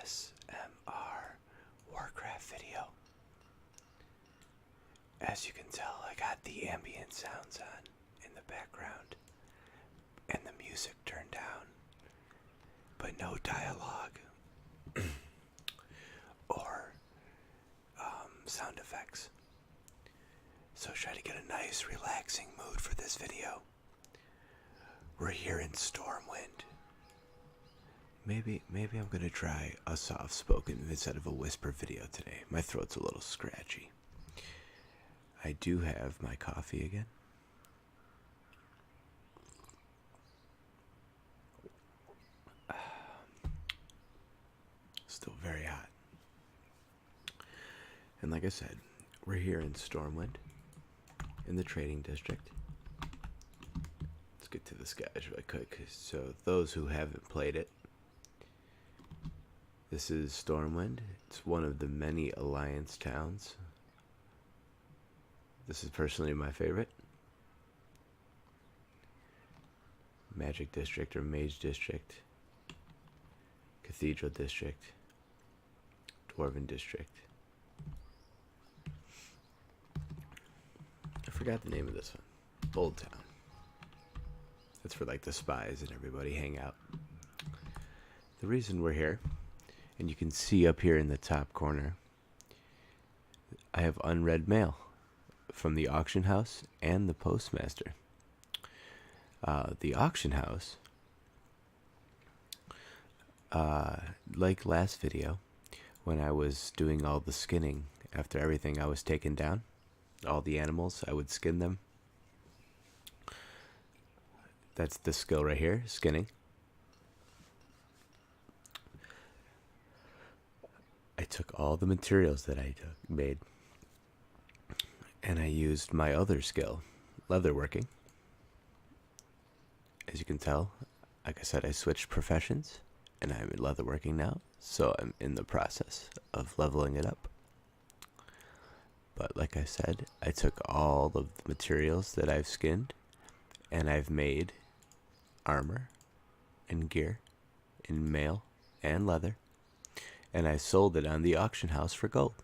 ASMR Warcraft video. As you can tell, I got the ambient sounds on in the background and the music turned down, but no dialogue or sound effects. So try to get a nice relaxing mood for this video. We're here in Stormwind. Maybe I'm gonna try a soft-spoken instead of a whisper video today. My throat's a little scratchy. I do have my coffee again. Still very hot. And like I said, we're here in Stormwind, in the trading district. Let's get to this guys really quick. So those who haven't played it, this is Stormwind. It's one of the many alliance towns. This is personally my favorite. Magic District or Mage District, Cathedral District, Dwarven District. I forgot the name of this one. Old Town. That's for like the spies and everybody hang out. The reason we're here, and you can see up here in the top corner, I have unread mail from the auction house and the postmaster. The auction house, like last video, when I was doing all the skinning after everything I was taken down, all the animals, I would skin them. That's the skill right here, skinning. I took all the materials that I made and I used my other skill, leatherworking. As you can tell, like I said, I switched professions and I'm in leatherworking now, so I'm in the process of leveling it up. But like I said, I took all of the materials that I've skinned and I've made armor and gear in mail and leather, and I sold it on the auction house for gold.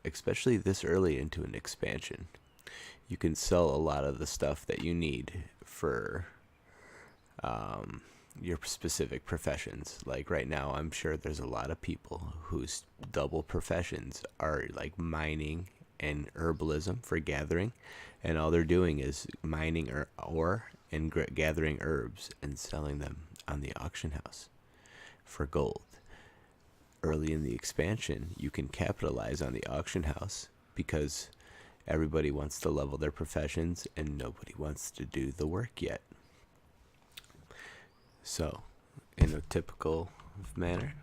Especially this early into an expansion, you can sell a lot of the stuff that you need for your specific professions. Like right now, I'm sure there's a lot of people whose double professions are like mining and herbalism for gathering, and all they're doing is mining ore and gathering herbs and selling them on the auction house for gold. Early in the expansion, you can capitalize on the auction house because everybody wants to level their professions and nobody wants to do the work yet. So, in a typical manner,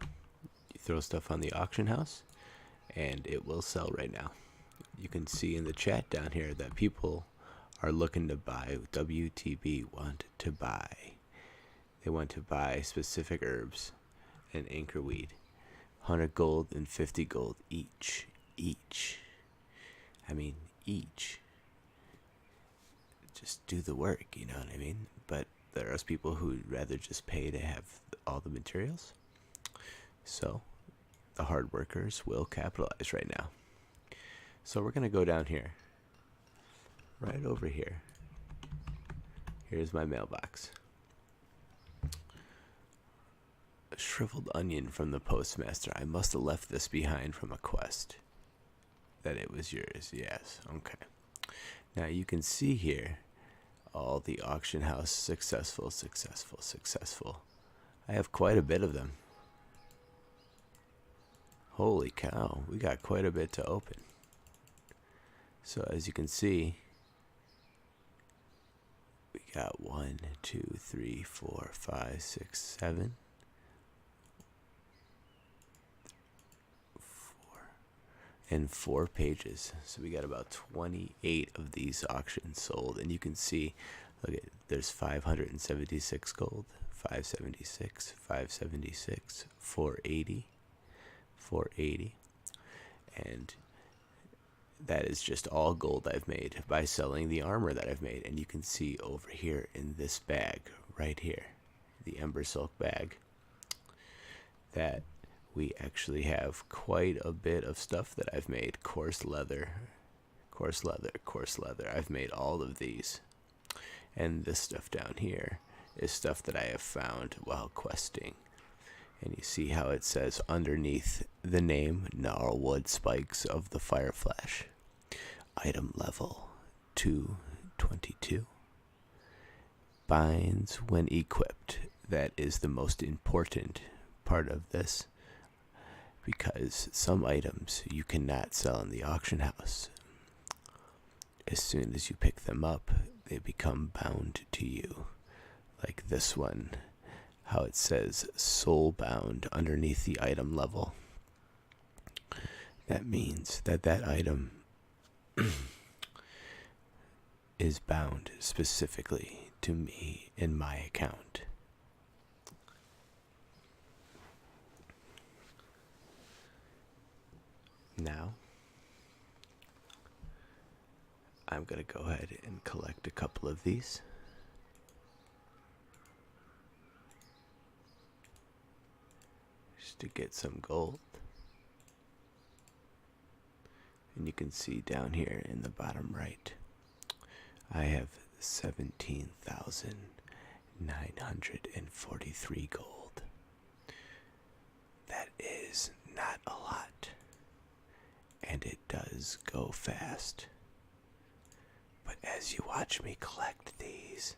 you throw stuff on the auction house and it will sell right now. You can see in the chat down here that people are looking to buy. WTB want to buy. They want to buy specific herbs and anchorweed. 100 gold and 50 gold each. I mean, each. Just do the work, you know what I mean? But there are people who'd rather just pay to have all the materials. So, the hard workers will capitalize right now. So we're going to go down here. Right over here. Here's my mailbox. A shriveled onion from the postmaster. I must have left this behind from a quest. That it was yours. Yes. Okay. Now you can see here all the auction house successful. I have quite a bit of them. Holy cow. We got quite a bit to open. So as you can see, we got 1, 2, 3, 4, 5, 6, 7. 4 pages. So we got about 28 of these auctions sold, and you can see, look at, there's 576 gold, 576, 576, 480, 480, and that is just all gold I've made by selling the armor that I've made. And you can see over here in this bag right here, the Ember Silk bag, that we actually have quite a bit of stuff that I've made. Coarse leather, coarse leather, coarse leather. I've made all of these. And this stuff down here is stuff that I have found while questing. And you see how it says underneath the name Gnarlwood Spikes of the Fireflash. Item level 222. Binds when equipped. That is the most important part of this, because some items you cannot sell in the auction house. As soon as you pick them up, they become bound to you. Like this one, how it says soul bound underneath the item level. That means that that item is bound specifically to me in my account. Now, I'm going to go ahead and collect a couple of these. Just to get some gold. And you can see down here in the bottom right, I have 17,943 gold. That is not a lot. And it does go fast. But as you watch me collect these,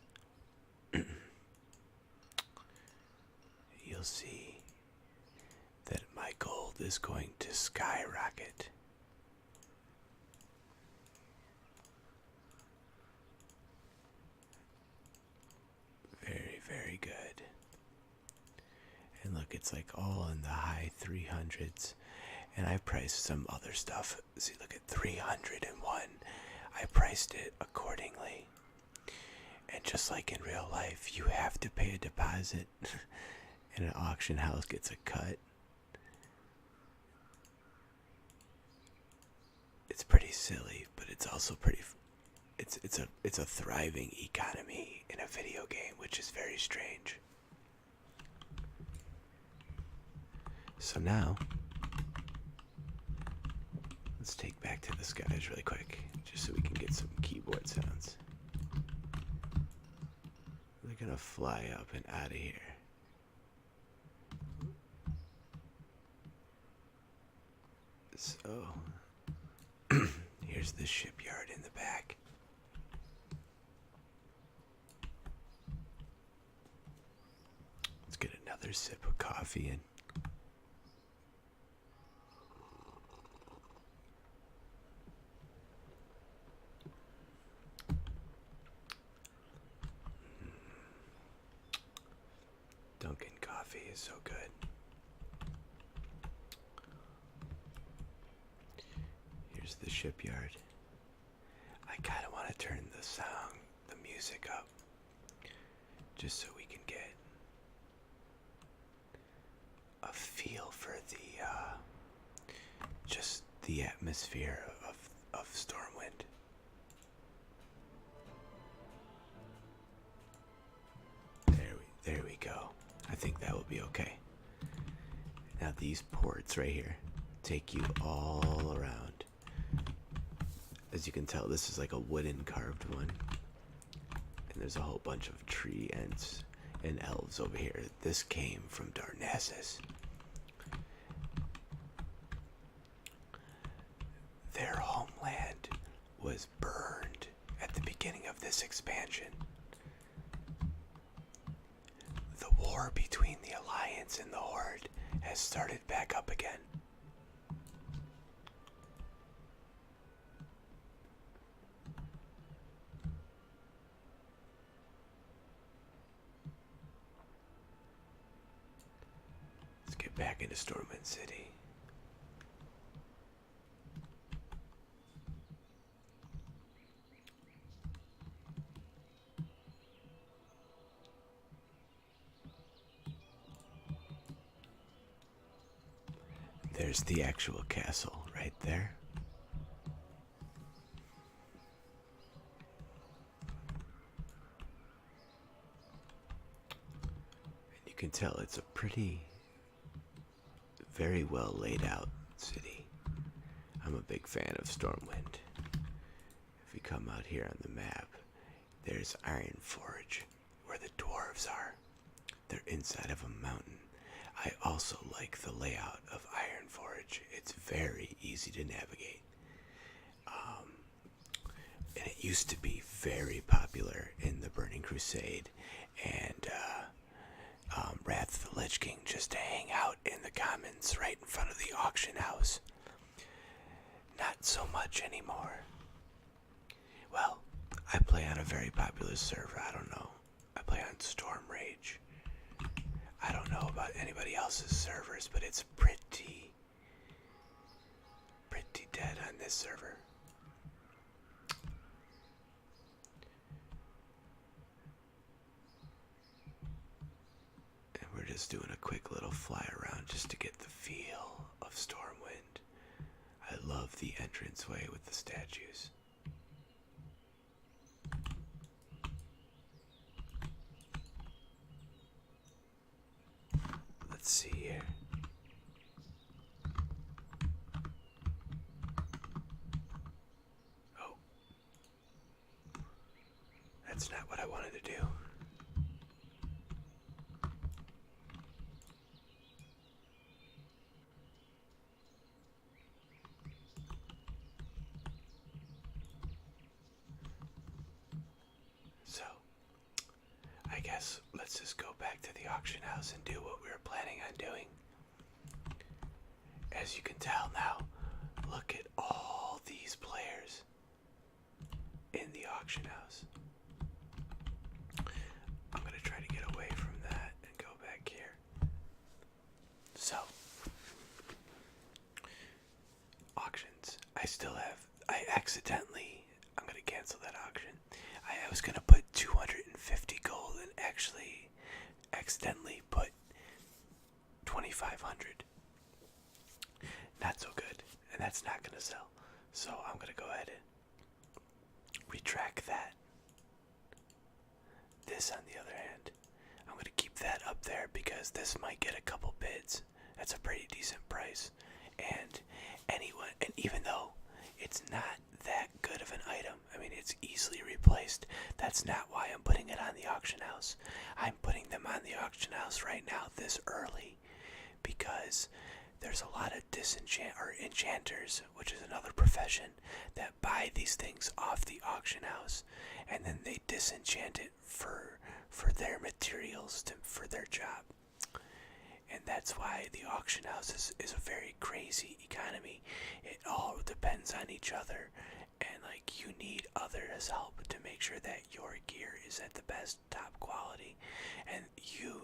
you'll see that my gold is going to skyrocket. Very, very good. And look, it's like all in the high 300s. And I priced some other stuff. See, look at 301. I priced it accordingly. And just like in real life, you have to pay a deposit. And an auction house gets a cut. It's pretty silly, but it's also pretty... It's a thriving economy in a video game, which is very strange. So now... let's take back to the skies really quick, just so we can get some keyboard sounds. We're gonna fly up and out of here. So, here's the shipyard in the back. Let's get another sip of coffee in. Dunkin' coffee is so good. Here's the shipyard. I kind of want to turn the music up, just so we can get a feel for just the atmosphere of Stormwind. There we go. I think that will be okay. Now these ports right here take you all around. As you can tell, this is like a wooden carved one. And there's a whole bunch of tree ents and elves over here. This came from Darnassus. Their homeland was burned at the beginning of this expansion. The war between the Alliance and the Horde has started back up again. Let's get back into Stormwind City. There's the actual castle right there. And you can tell it's a pretty very well laid out city. I'm a big fan of Stormwind. If we come out here on the map, there's Iron Forge, where the dwarves are. They're inside of a mountain. I also like the layout of Iron Forge. It's very easy to navigate. And it used to be very popular in the Burning Crusade and Wrath of the Lich King, just to hang out in the commons right in front of the auction house. Not so much anymore. Well, I play on a very popular server. I don't know. I play on Storm Rage. I don't know about anybody else's servers, but it's pretty dead on this server. And we're just doing a quick little fly around just to get the feel of Stormwind. I love the entranceway with the statues. Let's see here. Oh. That's not what I wanted to do. So, I guess let's just go back to the auction house and do what we were planning on doing. As you can tell now, look at all these players in the auction house. I'm gonna try to get away from that and go back here. So, auctions. I'm gonna cancel that auction. I was gonna put 250 gold and actually accidentally put 2,500. Not so good, and that's not gonna sell. So I'm gonna go ahead and retract that. This, on the other hand, I'm gonna keep that up there because this might get a couple bids. That's a pretty decent price, and even though it's not that good of an item, I mean, it's easily replaced. That's not why I'm putting it on the auction house. I'm putting them on the auction house right now this early because there's a lot of enchanters, which is another profession, that buy these things off the auction house and then they disenchant it for their materials for their job. And that's why the auction house is a very crazy economy. It all depends on each other, and like, you need others' help to make sure that your gear is at the best top quality, and you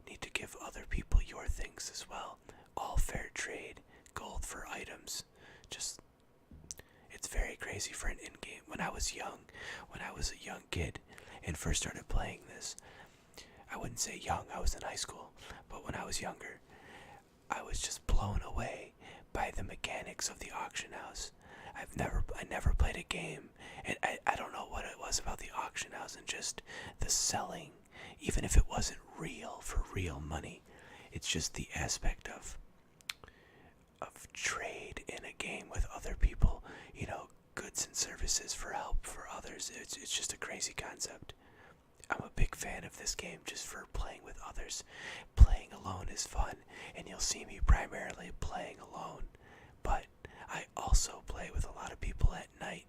need to give other people your things as well. All fair trade, gold for items. Just, it's very crazy for an in-game. When I was a young kid and first started playing this, I wouldn't say young, I was in high school, but when I was younger, I was just blown away by the mechanics of the auction house. I never played a game, and I don't know what it was about the auction house and just the selling, even if it wasn't real for real money. It's just the aspect of trade in a game with other people, goods and services for help for others. It's just a crazy concept. I'm a big fan of this game just for playing with others. Playing alone is fun, and you'll see me primarily playing alone. But I also play with a lot of people at night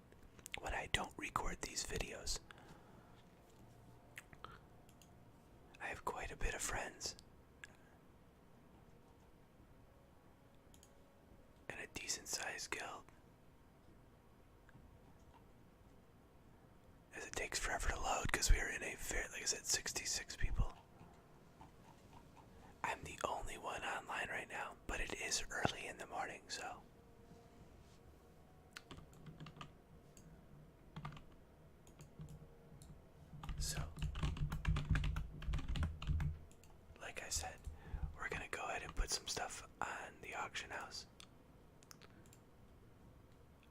when I don't record these videos. I have quite a bit of friends. And a decent-sized guild. As it takes forever to load because we are in a fair, like I said, 66 people. I'm the only one online right now, but it is early in the morning, so. Like I said, we're gonna go ahead and put some stuff on the auction house.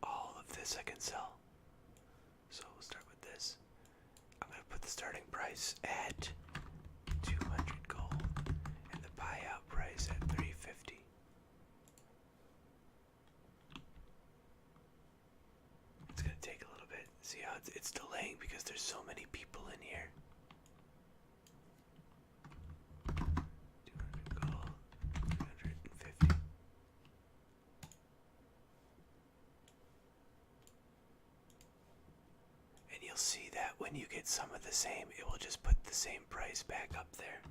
All of this I can sell. So we'll start with this. I'm gonna put the starting price at 200 gold and the buyout price at 350. it's delaying because there's so many people in here. 200 gold, 350. And you'll see that when you get some of the same, it will just put the same price back up there.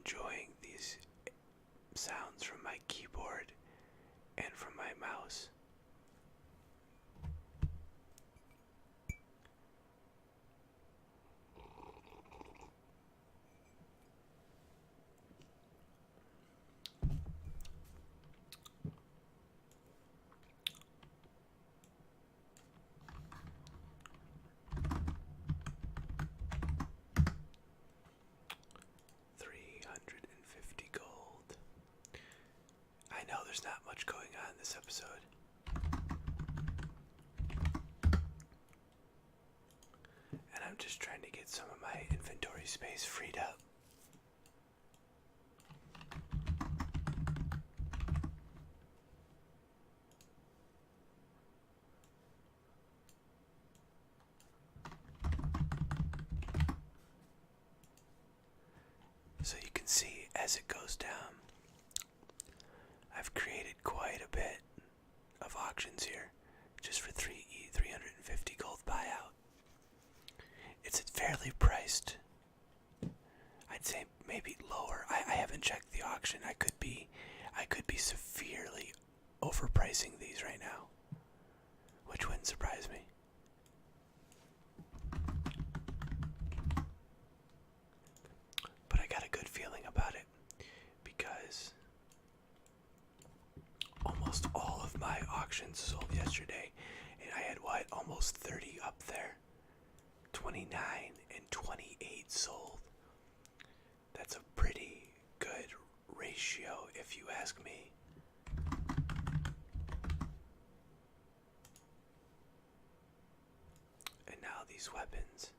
Enjoying these sounds from my keyboard and from my mouse. I know there's not much going on this episode. And I'm just trying to get some of my inventory space freed up. So you can see as it goes down, I've created quite a bit of auctions here just for 350 gold buyout. It's fairly priced. I'd say maybe lower. I haven't checked the auction. I could be severely overpricing these right now, which wouldn't surprise me. But I got a good feeling about it because almost all of my auctions sold yesterday, and I had almost 30 up there. 29 and 28 sold. That's a pretty good ratio if you ask me. And now these weapons,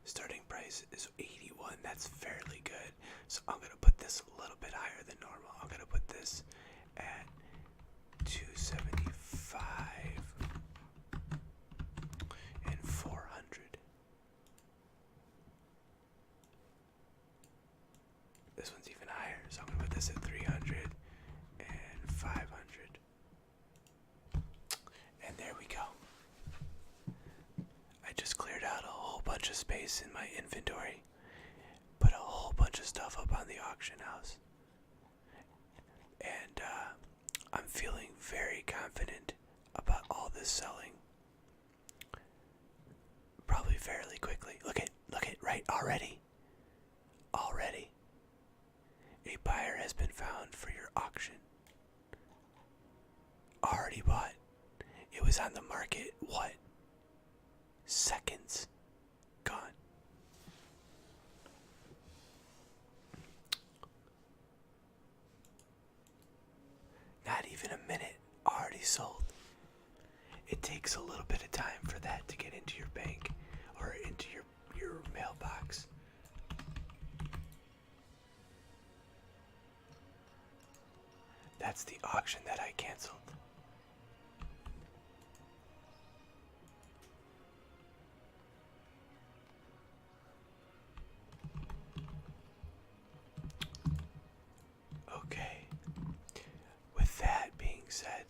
starting price is 81. That's fairly good. So I'm gonna put this a little bit higher than normal. I'm gonna put this at 275 and 400. This one's even higher, so I'm gonna put this at 300 and 500. And there we go. I just cleared out a whole bunch of space in my inventory, put a whole bunch of stuff up on the auction house, and I'm feeling very confident about all this selling. Probably fairly quickly. Look at right already. A buyer has been found for your auction. Already bought. It was on the market, what? Seconds. Gone. Not even a minute. Already sold. It takes a little bit of time for that to get into your bank or into your mailbox. That's the auction that I canceled. Okay. With that being said,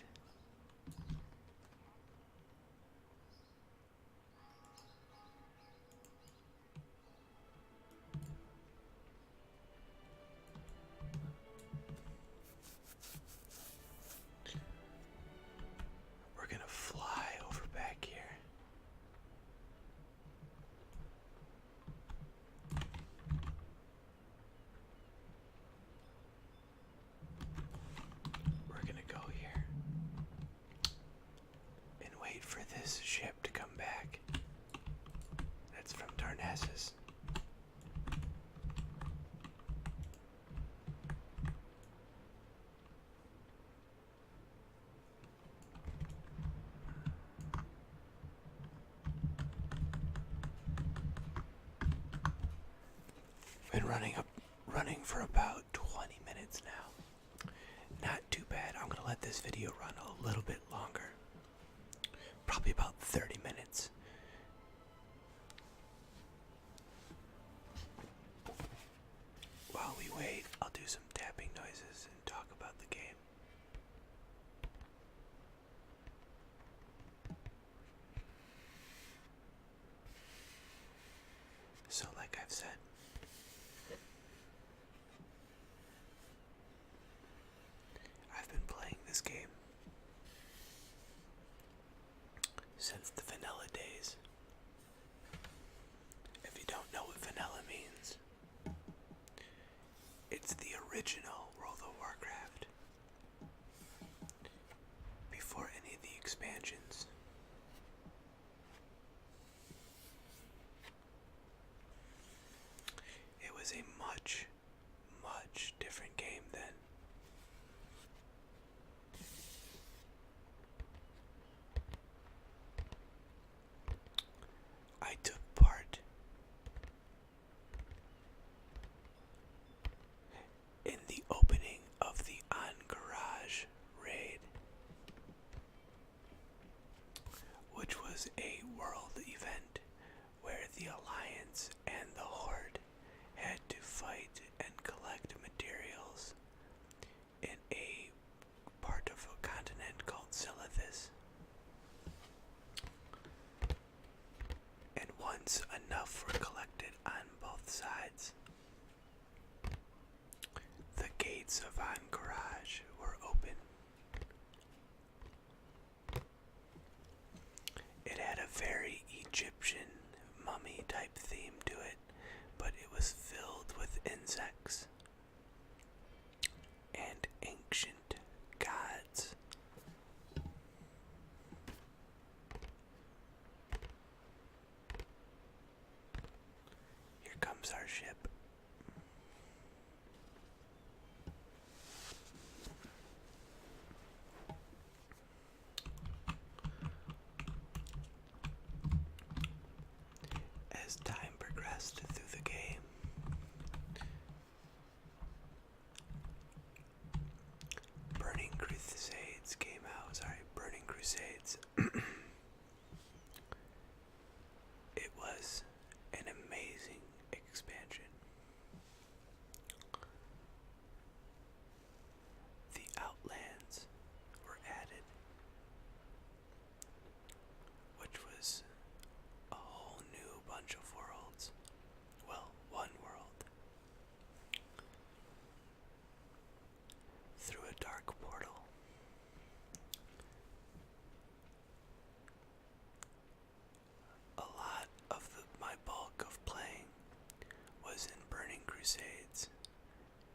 dumbasses. Been running for about 20 minutes now. Not too bad. I'm gonna let this video run a little bit longer. Probably about 30 minutes. While we wait, I'll do some tapping noises and talk about the game. So like I've said, I've been playing this game since the vanilla days. If you don't know what vanilla means, it's the original World of Warcraft. Before any of the expansions. It was a much, much different game then. I took part in the opening of the Garage raid, which was a world event where the Alliance and the Horde had to fight and collect materials in a part of a continent called Silithus. And once enough were collected on both sides, the gates of Garage were open. It had a very Egyptian mummy type theme to it, but it was filled with insects and ancient gods. Here comes our ship. As time progressed through the game, Burning Crusades came out. Burning Crusades. It was an amazing expansion. The Outlands were added, which was a whole new bunch of worlds. Well, one world. Through a dark portal. A lot of my bulk of playing was in Burning Crusades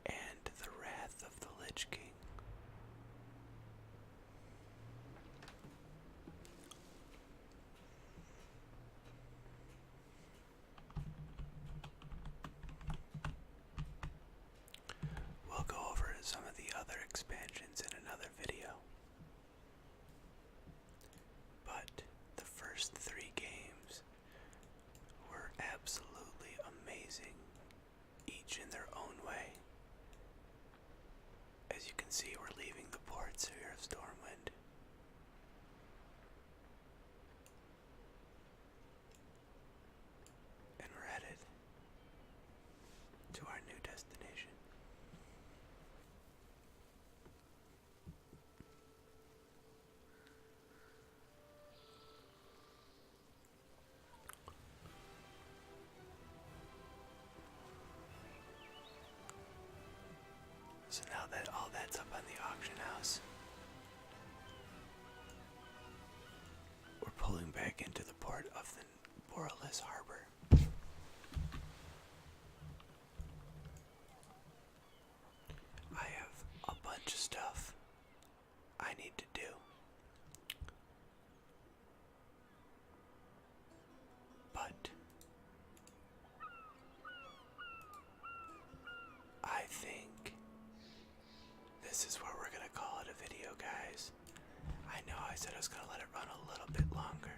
and the Wrath of the Lich King. We'll go over some of the other expansions in another video. But the first 3 games were absolutely amazing, each in their own way. As you can see, we're leaving the ports here of Stormwind. And we're headed to our new destination. So now that all that's up on the auction house, we're pulling back into the port of the Borealis Harbor. I have a bunch of stuff I need to do. But this is where we're gonna call it a video, guys. I know I said I was gonna let it run a little bit longer,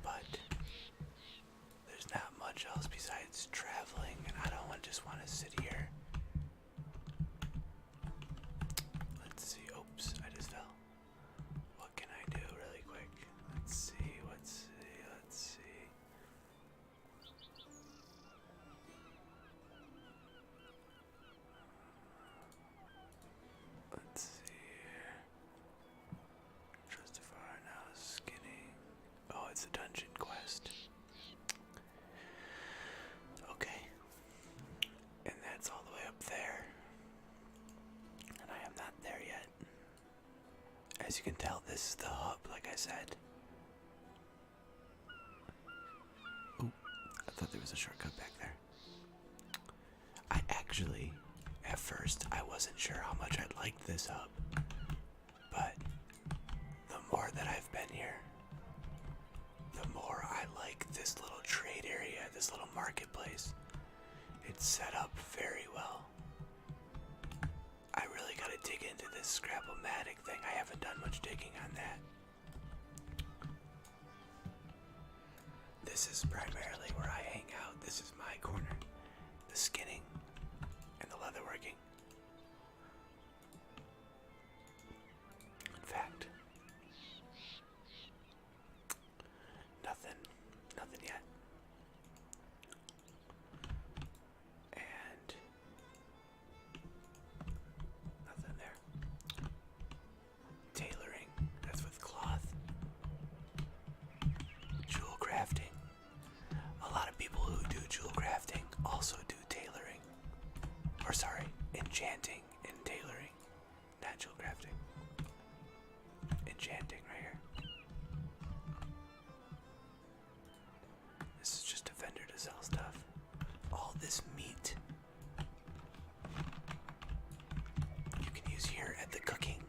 but there's not much else besides traveling, and I don't just want to sit here. Let's see. Oops, I just fell. What can I do really quick? Let's see. Let's see here. Justify now skinning. Oh, it's a dungeon quest. Okay. And that's all the way up there. And I am not there yet. As you can tell, this is the hub, like I said. Ooh, I thought there was a shortcut back there. I actually, at first, I wasn't sure how much I liked this hub. But the more that I've been here, the more I like this little trade area, this little marketplace. It's set up very well. I really gotta dig into this Scrap-O-Matic thing. I haven't done much digging on that. This is primarily where I hang out. This is my corner. The skinning and the leatherworking. In fact, nothing yet. And nothing there. Tailoring, that's with cloth. Jewel crafting. A lot of people who do jewel crafting also do tailoring. Or sorry, enchanting and tailoring. Not jewel crafting. Enchanting right here. This is just a vendor to sell stuff. All this meat you can use here at the cooking.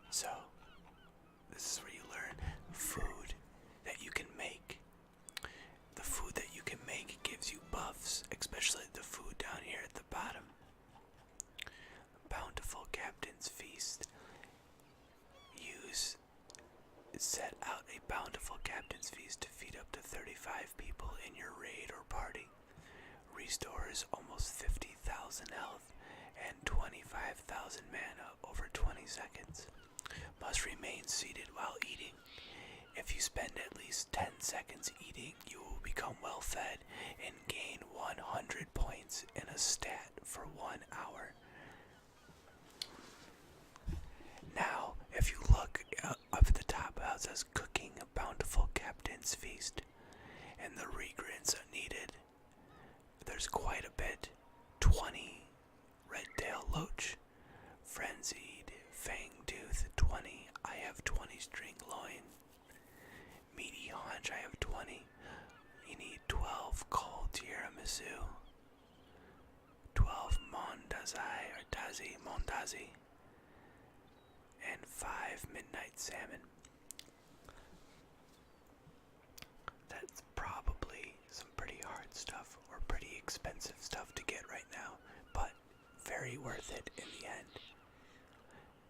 So, this is where you learn food that you can make. The food that you can make gives you buffs, especially the food down here at the bottom. Bountiful Captain's Feast. Set out a bountiful Captain's Feast to feed up to 35 people in your raid or party. Restores almost 50,000 health and 25,000 mana over 20 seconds. Must remain seated while eating. If you spend at least 10 seconds eating, you will become well fed and gain 100 points in a stat for 1 hour. Now, if you look up at the top, it says Cooking a Bountiful Captain's Feast, and the regrins are needed. There's quite a bit. 20 Red-tail Loach, Frenzied Fangtooth 20, I have 20 String Loin, Meaty Haunch, I have 20, you need 12 Cold Tiramisu, 12 Mondazi, and 5 Midnight Salmon. That's probably some pretty hard stuff or pretty expensive stuff to get right now, but very worth it in the end.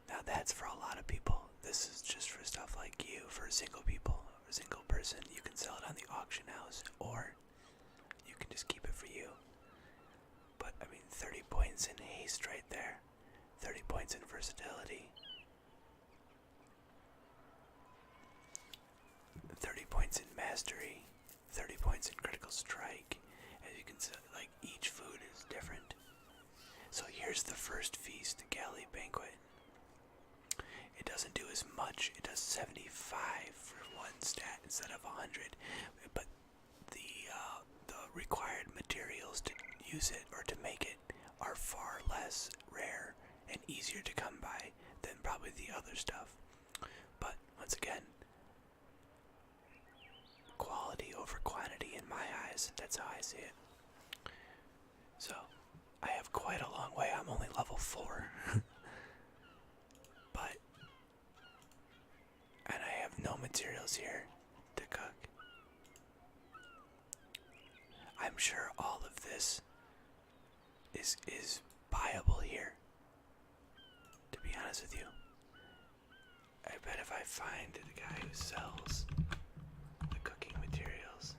Now that's for a lot of people. This is just for stuff like you, for single people, or single person. You can sell it on the auction house, or you can just keep it for you. But I mean, 30 points in haste right there, 30 points in versatility, 30 points in mastery, 30 points in critical strike. As you can see, like, each food is different. So here's the first feast, the Galley Banquet. It doesn't do as much. It does 75 for one stat instead of 100. But the required materials to use it or to make it are far less rare and easier to come by than probably the other stuff. But once again, quality over quantity in my eyes. That's how I see it. So, I have quite a long way. I'm only level 4. But, and I have no materials here to cook. I'm sure all of this is buyable here. To be honest with you, I bet if I find the guy who sells the cooking materials.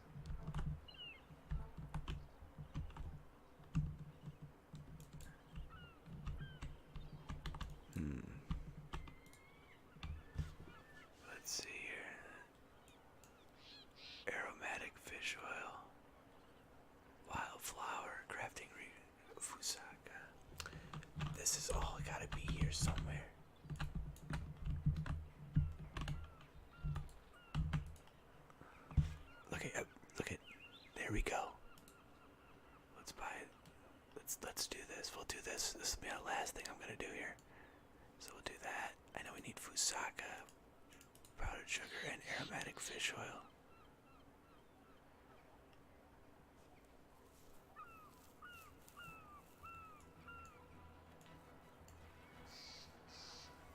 Let's see here. Aromatic fish oil, wildflower, crafting fusaka. This is all gotta be here somewhere. Look at, there we go. Let's buy it. Let's do this. We'll do this. This will be our last thing I'm gonna do here. So we'll do that. I know we need fusaka, powdered sugar, and aromatic fish oil.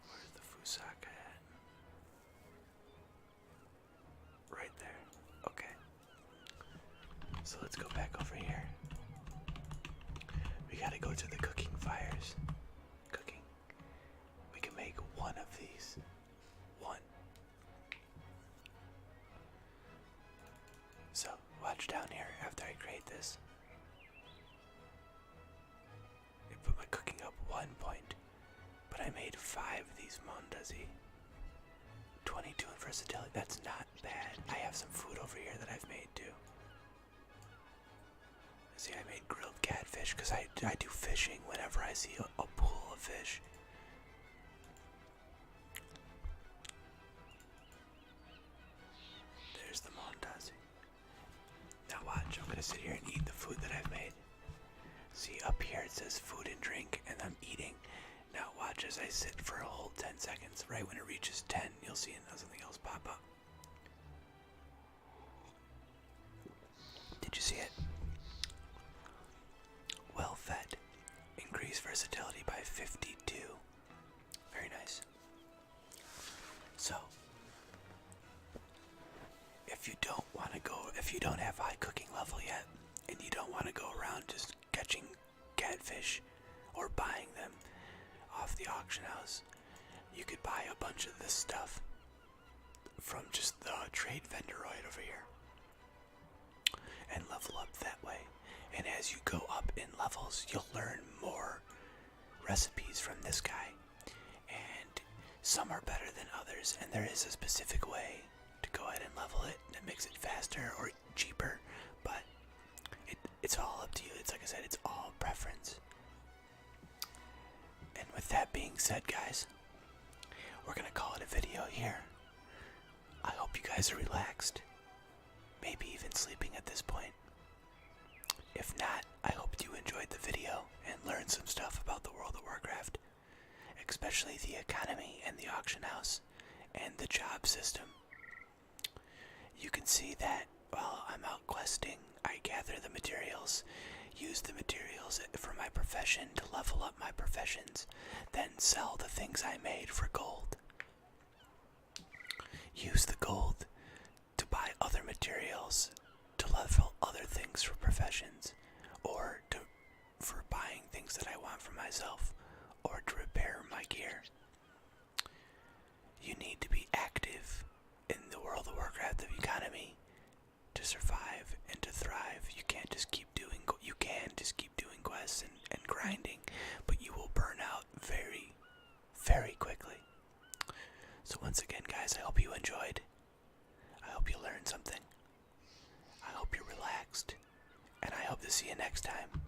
Where's the fusaka at? Right there. Okay. So let's go back over here. We gotta go to the cooking fires. Cooking. We can make one of these. One. So, watch down here after I create this. I put my cooking up 1 point, but I made 5 of these mondazi. 22 in versatility, that's not bad. I have some food over here that I've made too. See, I made grilled catfish because I do fishing whenever I see a pool of fish. There's the mondazi. Now watch, I'm gonna sit here and eat the food that I've made. See, up here it says food and drink, and I'm eating. Now watch as I sit for a whole 10 seconds. Right when it reaches 10, you'll see something else pop up. Did you see it? Well fed. Increase versatility by 52. Very nice. So, if you don't have high cooking level yet, and you don't want to go around just catching catfish or buying them off the auction house, you could buy a bunch of this stuff from just the trade vendor right over here and level up that way. And as you go up in levels, you'll learn more recipes from this guy, and some are better than others, and there is a specific way to go ahead and level it that makes it faster or cheaper, but it's all up to you. It's like I said, it's all preference. And with that being said, guys, we're gonna call it a video here. I hope you guys are relaxed, maybe even sleeping at this point. If not, I hope you enjoyed the video and learned some stuff about the World of Warcraft, especially the economy and the auction house and the job system. You can see that while I'm out questing, I gather the materials, use the materials for my profession to level up my professions, then sell the things I made for gold. Use the gold to buy other materials to level other things for professions, or for buying things that I want for myself, or to repair my gear. You need to be active in the World of Warcraft economy to survive and to thrive. You can just keep doing quests and grinding, but you will burn out very, very quickly. So once again, guys, I hope you enjoyed. I hope you learned something. I hope you're relaxed, and I hope to see you next time.